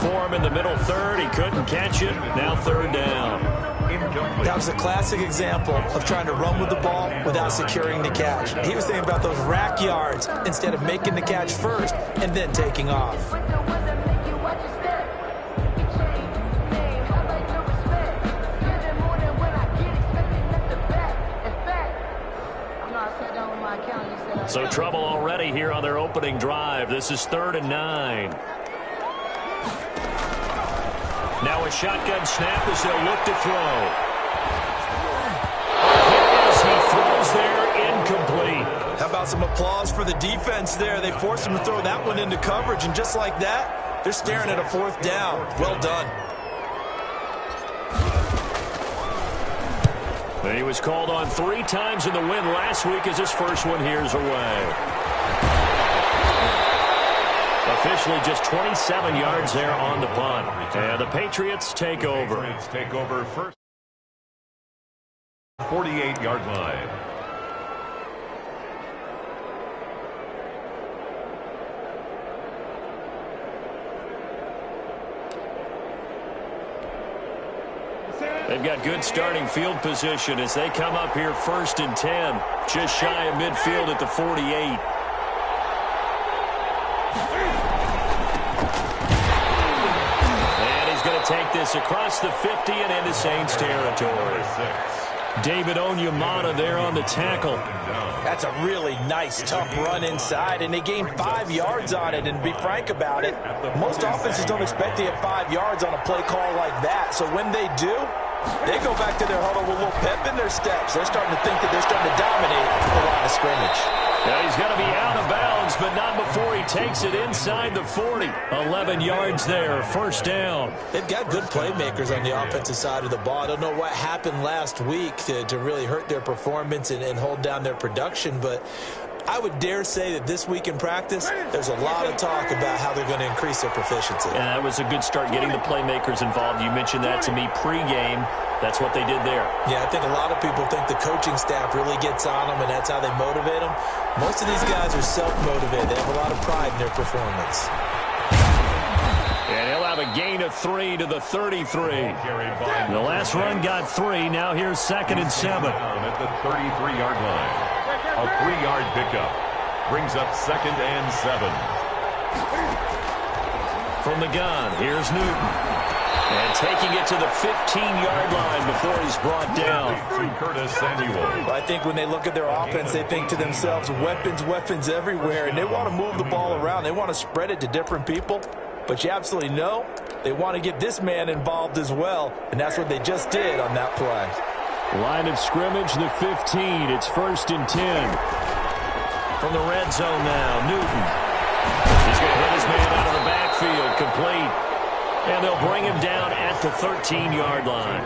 for him in the middle third. He couldn't catch it. Now third down. That was a classic example of trying to run with the ball without securing the catch. He was thinking about those rack yards instead of making the catch first and then taking off. So trouble already here on their opening drive. This is 3rd and 9. Now a shotgun snap as they'll look to throw. As he throws there, incomplete. How about some applause for the defense there? They forced him to throw that one into coverage, and just like that, they're staring at a 4th down. Well done. He was called on 3 times in the win last week as his first one here's away. Officially just 27 yards there on the punt. And the Patriots take over. Patriots take over first. 48-yard line. They've got good starting field position as they come up here 1st and 10. Just shy of midfield at the 48. And he's going to take this across the 50 and into Saints territory. David Onyemata there on the tackle. That's a really nice, tough run inside, and they gained 5 yards on it. And to be frank about it, most offenses don't expect to get 5 yards on a play call like that. So when they do, they go back to their huddle with a little pep in their steps. They're starting to think that they're starting to dominate the line of scrimmage. Yeah, he's going to be out of bounds, but not before he takes it inside the 40. 11 yards there, 1st down. They've got good playmakers on the offensive side of the ball. I don't know what happened last week to really hurt their performance and hold down their production, but I would dare say that this week in practice, there's a lot of talk about how they're going to increase their proficiency. And that was a good start getting the playmakers involved. You mentioned that to me pregame. That's what they did there. Yeah, I think a lot of people think the coaching staff really gets on them, and that's how they motivate them. Most of these guys are self-motivated. They have a lot of pride in their performance. And he'll have a gain of 3 to the 33. The last run got 3. Now here's 2nd and 7. At the 33-yard line. A 3-yard pickup. Brings up 2nd and 7. From the gun, here's Newton. And taking it to the 15-yard line before he's brought down. Curtis Samuel. I think when they look at their offense, they think to themselves, weapons everywhere, and they want to move the ball around. They want to spread it to different people. But you absolutely know they want to get this man involved as well, and that's what they just did on that play. Line of scrimmage, the 15. It's 1st and 10. From the red zone now, Newton. He's going to hit his man out of the backfield, complete. And they'll bring him down at the 13-yard line.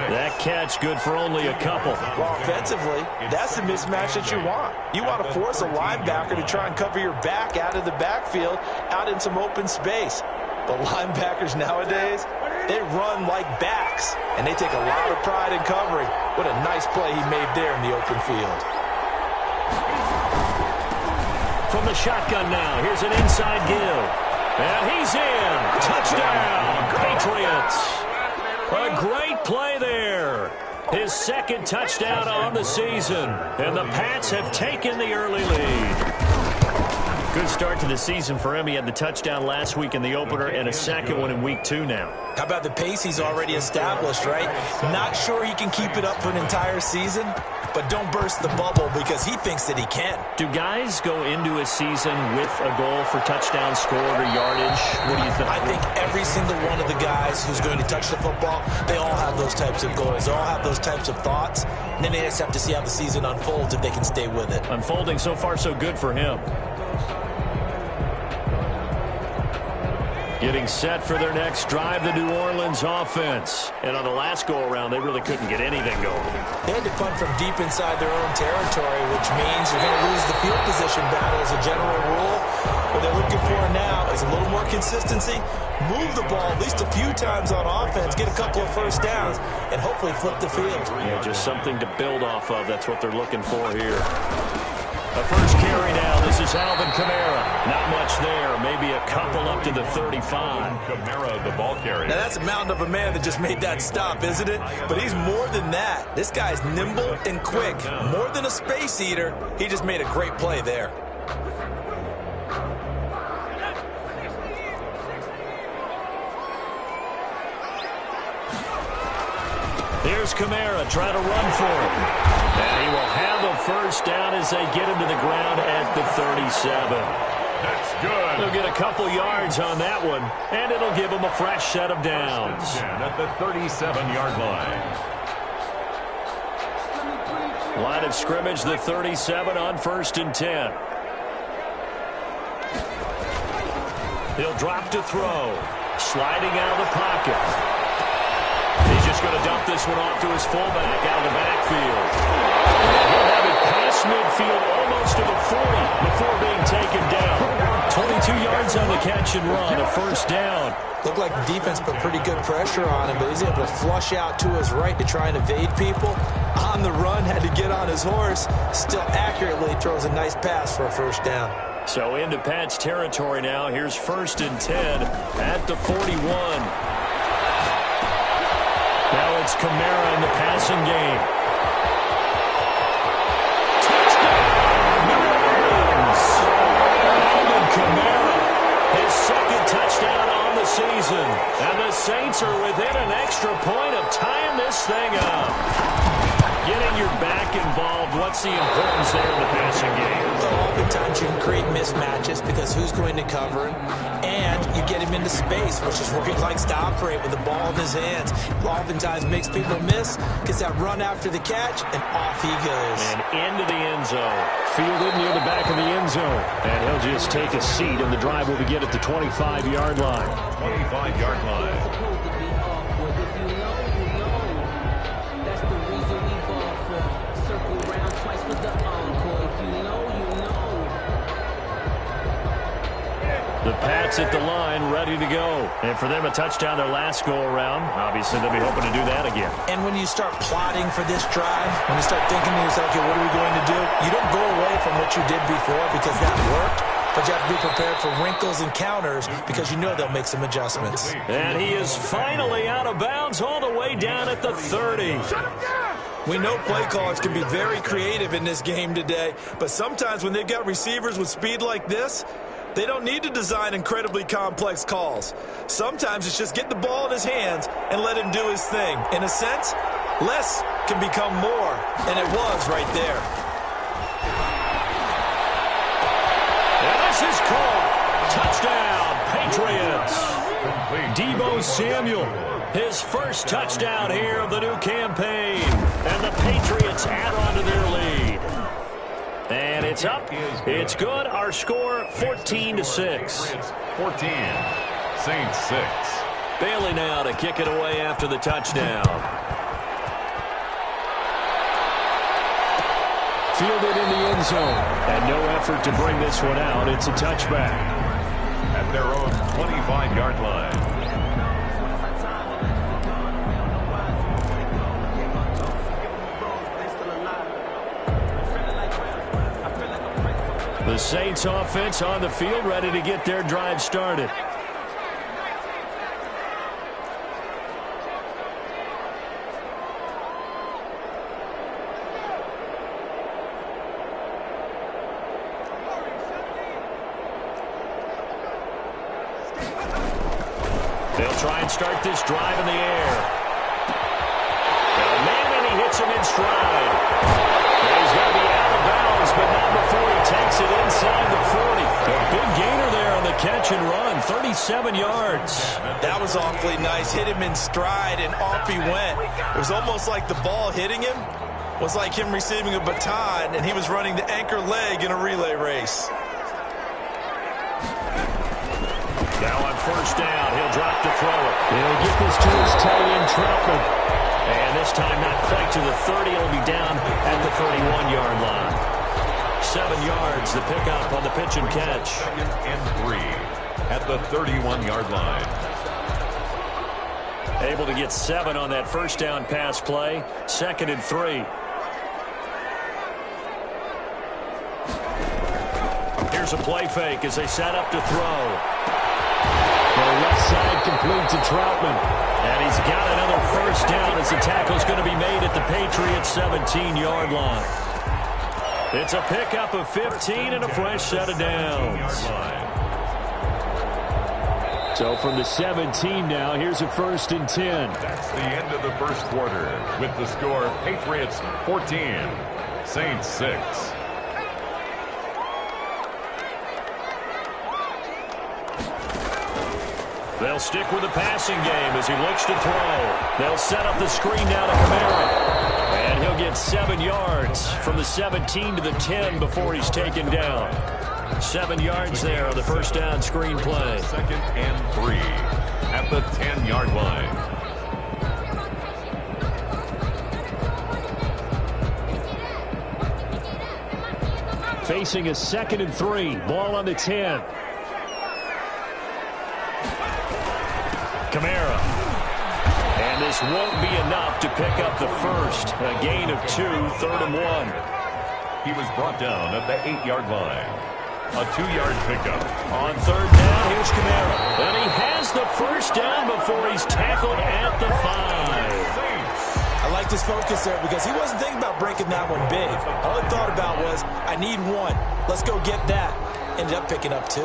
That catch good for only a couple. Well, offensively, that's the mismatch that you want. You want to force a linebacker to try and cover your back out of the backfield, out in some open space. But linebackers nowadays, they run like backs, and they take a lot of pride in covering. What a nice play he made there in the open field. From the shotgun now, here's an inside give. And he's in. Touchdown, Patriots. A great play there. His 2nd touchdown on the season. And the Pats have taken the early lead. Good start to the season for him. He had the touchdown last week in the opener and a 2nd one in week 2 now. How about the pace he's already established, right? Not sure he can keep it up for an entire season, but don't burst the bubble because he thinks that he can. Do guys go into a season with a goal for touchdown scored or yardage? What do you think? I think every single one of the guys who's going to touch the football, they all have those types of goals. They all have those types of thoughts. And then they just have to see how the season unfolds if they can stay with it. Unfolding so far so good for him. Getting set for their next drive, the New Orleans offense. And on the last go-around, they really couldn't get anything going. They had to punt from deep inside their own territory, which means you're going to lose the field position battle as a general rule. What they're looking for now is a little more consistency, move the ball at least a few times on offense, get a couple of first downs, and hopefully flip the field. Yeah, just something to build off of. That's what they're looking for here. The first carry now. This is Alvin Kamara. Not much much there. Maybe a couple up to the 35. Kamara, the ball carrier. Now, that's a mountain of a man that just made that stop, isn't it? But he's more than that. This guy's nimble and quick. More than a space eater. He just made a great play there. Here's Kamara trying to run for him. And he will have a first down as they get him to the ground at the 37. That's good. They'll get a couple yards on that one, and it'll give them a fresh set of downs. At the 37-yard line. Line of scrimmage, the 37 on 1st and 10. He'll drop to throw. Sliding out of the pocket. He's just going to dump this one off to his fullback out of the backfield. He'll have it past midfield almost to the 40 before being taken down. 22 yards on the catch and run, a first down. Looked like the defense put pretty good pressure on him, but he's able to flush out to his right to try and evade people. On the run, had to get on his horse. Still accurately throws a nice pass for a first down. So into Pat's territory now. Here's 1st and 10 at the 41. Now it's Kamara in the passing game. Touchdown! New Orleans! Alvin Kamara, his second touchdown on the season. And the Saints are within an extra point of tying this thing up. Getting your back involved, what's the importance there in the passing game? Well, oftentimes you can create mismatches because who's going to cover him, and you get him into space, which is where he likes to operate with the ball in his hands. Oftentimes makes people miss, gets that run after the catch, and off he goes. And into the end zone. Fielded near the back of the end zone. And he'll just take a seat, and the drive will begin at the 25-yard line. 25-yard line. The Pats at the line, ready to go. And for them, a touchdown their last go-around. Obviously, they'll be hoping to do that again. And when you start plotting for this drive, when you start thinking to yourself, okay, what are we going to do? You don't go away from what you did before because that worked. But you have to be prepared for wrinkles and counters because you know they'll make some adjustments. And he is finally out of bounds all the way down at the 30. We know play callers can be very creative in this game today, but sometimes when they've got receivers with speed like this, they don't need to design incredibly complex calls. Sometimes it's just get the ball in his hands and let him do his thing. In a sense, less can become more, and it was right there. And this is called touchdown, Patriots. Deebo Samuel, his first touchdown here of the new campaign. And the Patriots add on to their lead. And it's up. It's good. Our score, 14-6. 14. Saints 6. Bailey now to kick it away after the touchdown. Fielded in the end zone. And no effort to bring this one out. It's a touchback. At their own 25-yard line. The Saints offense on the field, ready to get their drive started. They'll try and start this drive in the air. And he hits him in stride. He's going to be out of bounds, but not before he takes it inside the 40. A big gainer there on the catch and run, 37 yards. That was awfully nice. Hit him in stride, and off he went. It was almost like the ball hitting him was like him receiving a baton, and he was running the anchor leg in a relay race. Now on first down, he'll drop to throw it. He'll get this to his tight end, Troutman. And this time not quite to the 30. It'll be down at the 31-yard line. 7 yards, the pickup on the pitch and catch. 2nd and 3 at the 31-yard line. Able to get 7 on that first down pass play. 2nd and 3. Here's a play fake as they set up to throw. The left side complete to Troutman. And he's got another first down as the tackle's going to be made at the Patriots' 17-yard line. It's a pickup of 15 and a fresh set of downs. So from the 17 now, here's a 1st and 10. That's the end of the first quarter with the score Patriots 14, Saints 6. They'll stick with the passing game as he looks to throw. They'll set up the screen now to Kamara. And he'll get 7 yards from the 17 to the 10 before he's taken down. 7 yards there on the first down screen play. 2nd and 3 at the 10-yard line. Facing a 2nd and 3. Ball on the 10. Kamara. And this won't be enough to pick up the first. A gain of 2, 3rd and 1. He was brought down at the 8-yard line. A 2-yard pickup. On 3rd down, here's Kamara. And he has the first down before he's tackled at the 5. I liked his focus there because he wasn't thinking about breaking that one big. All he thought about was, I need 1. Let's go get that. Ended up picking up 2.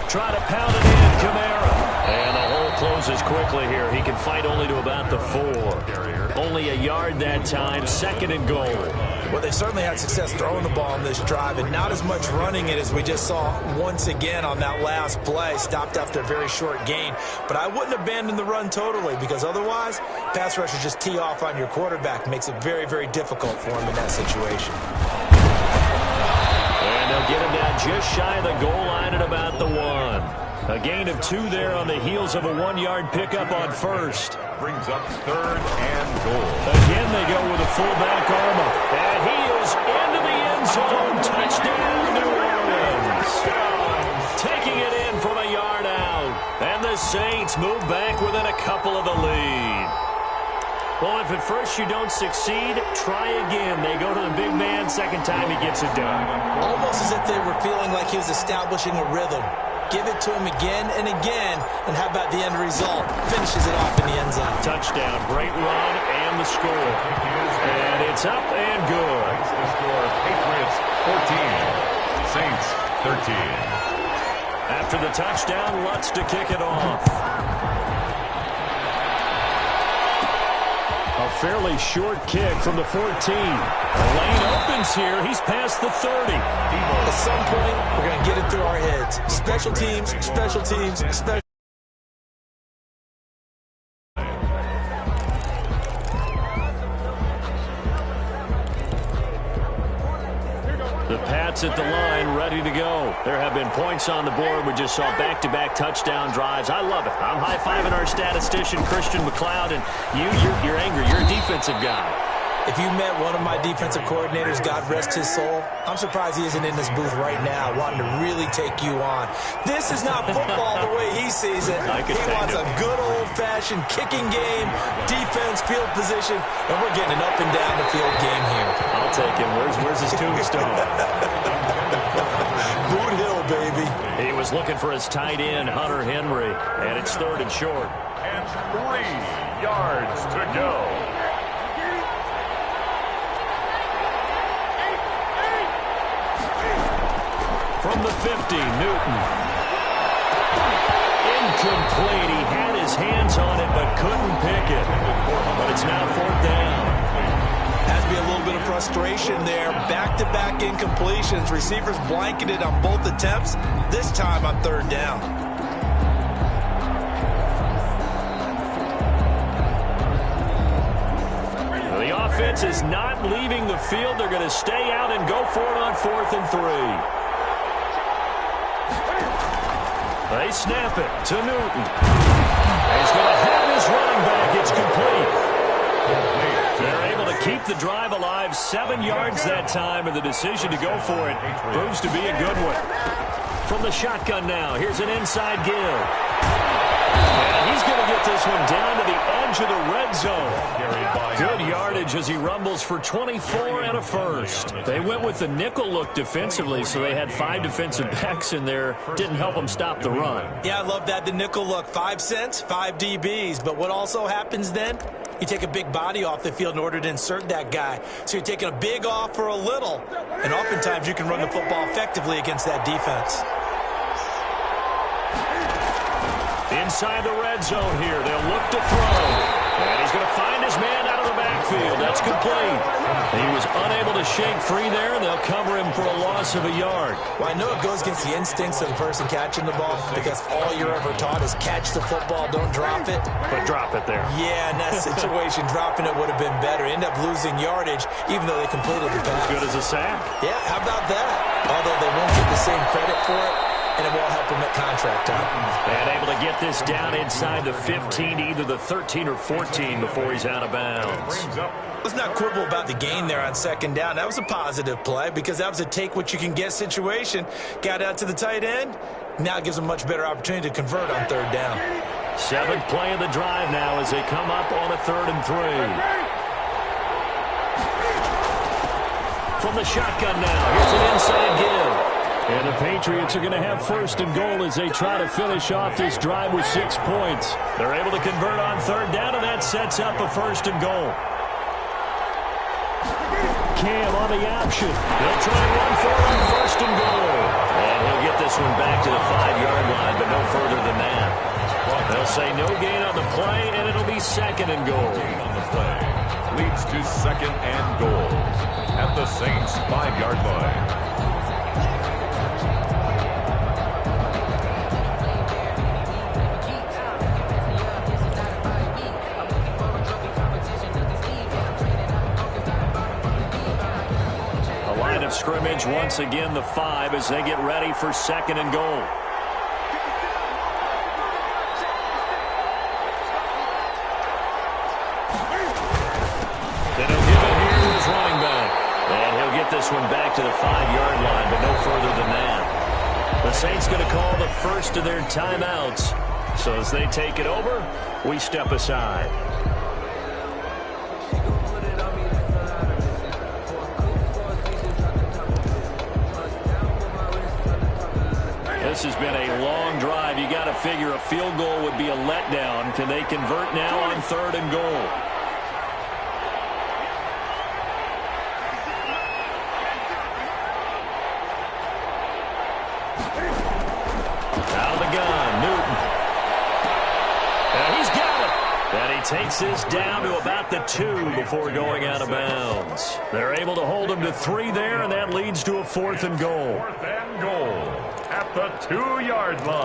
Try to pound it in, Kamara. And the hole closes quickly here. He can fight only to about the 4. Only a yard that time, 2nd and goal. Well, they certainly had success throwing the ball on this drive and not as much running it as we just saw once again on that last play. Stopped after a very short gain. But I wouldn't abandon the run totally because otherwise, pass rushers just tee off on your quarterback. Makes it very, very difficult for him in that situation. And they'll get him down just shy of the goal line at about the 1. A gain of 2 there on the heels of a 1-yard pickup on first. Brings up 3rd and goal. Again, they go with a fullback armor. And he is into the end zone. Touchdown, New Orleans. Taking it in from a yard out. And the Saints move back within a couple of the lead. Well, if at first you don't succeed, try again. They go to the big man. Second time he gets it done. Almost as if they were feeling like he was establishing a rhythm. Give it to him again and again. And how about the end result? Finishes it off in the end zone. Touchdown, great run, and the score. And it's up and good. The score, Patriots 14, Saints 13. After the touchdown, Lutz to kick it off. A fairly short kick from the 14. The lane opens here. He's past the 30. At some point, we're going to get it through our heads. Special teams, special teams, special. The Pats at the line, ready to go. There have been points on the board. We just saw back-to-back touchdown drives. I love it. I'm high-fiving our statistician, Christian McLeod, and you're angry. You're a defensive guy. If you met one of my defensive coordinators, God rest his soul, I'm surprised he isn't in this booth right now wanting to really take you on. This is not football the way he sees it. He wants a good old-fashioned kicking game, defense, field position, and we're getting an up-and-down-the-field game here. I'll take him. Where's his tombstone? Boot Hill, baby. He was looking for his tight end, Hunter Henry, and it's 3rd and short. And 3 yards to go. From the 50, Newton. Incomplete. He had his hands on it but couldn't pick it. But it's now 4th down. Has to be a little bit of frustration there. Back-to-back incompletions. Receivers blanketed on both attempts. This time on 3rd down. offense is not leaving the field. They're going to stay out and go for it on 4th and 3. They snap it to Newton. He's going to have his running back. It's complete. They're able to keep the drive alive, 7 yards that time, and the decision to go for it proves to be a good one. From the shotgun now, here's an inside give. And he's going to get this one down to the edge of the red zone. Good yardage as he rumbles for 24 and a first. They went with the nickel look defensively, so they had 5 defensive backs in there. Didn't help them stop the run. Yeah, I love that, the nickel look. 5 cents, 5 DBs. But what also happens then? You take a big body off the field in order to insert that guy. So you're taking a big off for a little. And oftentimes you can run the football effectively against that defense. Inside the red zone here, they'll look to throw. And he's going to find his man out of the backfield. That's complete. He was unable to shake free there, and they'll cover him for a loss of a yard. Well, I know it goes against the instincts of the person catching the ball because all you're ever taught is catch the football, don't drop it. But drop it there. Yeah, in that situation, dropping it would have been better. End up losing yardage, even though they completed the pass. Good as a sack. Yeah, how about that? Although they won't get the same credit for it, and it won't help him at contract time. And able to get this down inside the 15, either the 13 or 14 before he's out of bounds. Let's not quibble about the gain there on 2nd down. That was a positive play because that was a take-what-you-can-get situation. Got out to the tight end. Now it gives them a much better opportunity to convert on 3rd down. 7th play of the drive now as they come up on a 3rd and 3. From the shotgun now, here's an inside give. And the Patriots are going to have 1st and goal as they try to finish off this drive with 6 points. They're able to convert on 3rd down, and that sets up a 1st and goal. Cam on the option. They'll try to run for it on 1st and goal. And he'll get this one back to the 5-yard line, but no further than that. They'll say no gain on the play, and it'll be 2nd and goal. On the play leads to 2nd and goal at the Saints' 5-yard line. Scrimmage once again the 5 as they get ready for 2nd and goal. Then he'll give it here to his running back. And he'll get this one back to the 5-yard line, but no further than that. The Saints going to call the first of their timeouts. So as they take it over, we step aside. This has been a long drive. You got to figure a field goal would be a letdown. Can they convert now on 3rd and goal? Out of the gun, Newton. And he's got it. And he takes this down to about the 2 before going out of bounds. They're able to hold him to 3 there, and that leads to a 4th and goal. 4th and goal at the 2-yard line.